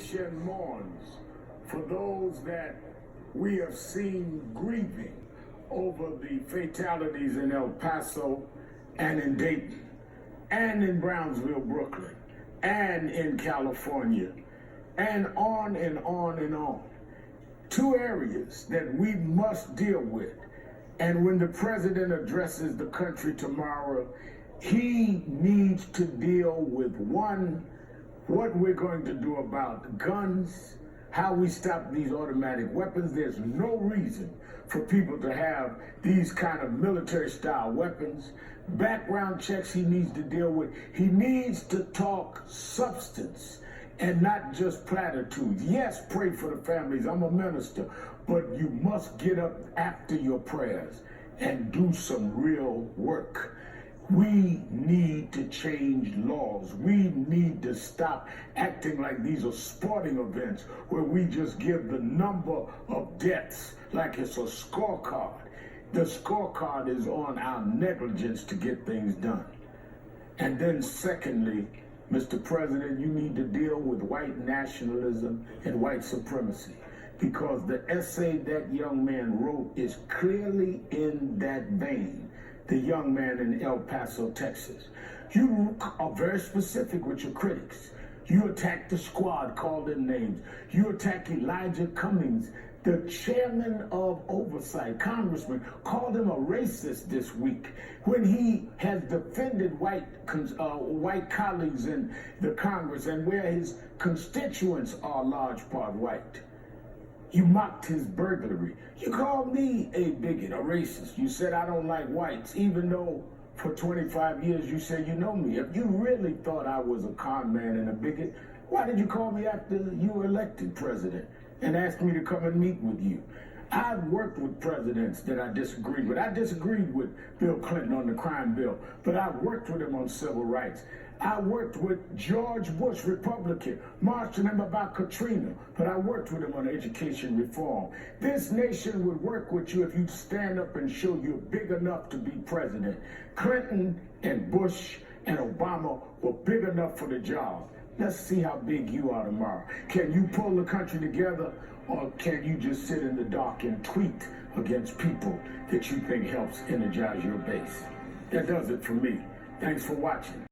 nation mourns for those that we have seen grieving over the fatalities in El Paso and in Dayton and in Brownsville, Brooklyn, and in California, and on and on and on. Two areas that we must deal with. And when the president addresses the country tomorrow, he needs to deal with one, what we're going to do about guns, how we stop these automatic weapons. There's no reason for people to have these kind of military-style weapons. Background checks he needs to deal with. He needs to talk substance and not just platitudes. Yes, pray for the families. I'm a minister. But you must get up after your prayers and do some real work. We need to change laws. We need to stop acting like these are sporting events where we just give the number of deaths like it's a scorecard. The scorecard is on our negligence to get things done. And then secondly, Mr. President, you need to deal with white nationalism and white supremacy, because the essay that young man wrote is clearly in that vein. The young man in El Paso, Texas. You are very specific with your critics. You attack the squad, call them names. You attack Elijah Cummings, the chairman of oversight, congressman, called him a racist this week when he has defended white colleagues in the Congress and where his constituents are large part white. You mocked his burglary. You called me a bigot, a racist. You said I don't like whites, even though for 25 years you said you know me. If you really thought I was a con man and a bigot, why did you call me after you were elected president and ask me to come and meet with you? I've worked with presidents that I disagreed with. I disagreed with Bill Clinton on the crime bill, but I worked with him on civil rights. I worked with George Bush, Republican, marched with him about Katrina, but I worked with him on education reform. This nation would work with you if you'd stand up and show you're big enough to be president. Clinton and Bush and Obama were big enough for the job. Let's see how big you are tomorrow. Can you pull the country together, or can you just sit in the dark and tweet against people that you think helps energize your base? That does it for me. Thanks for watching.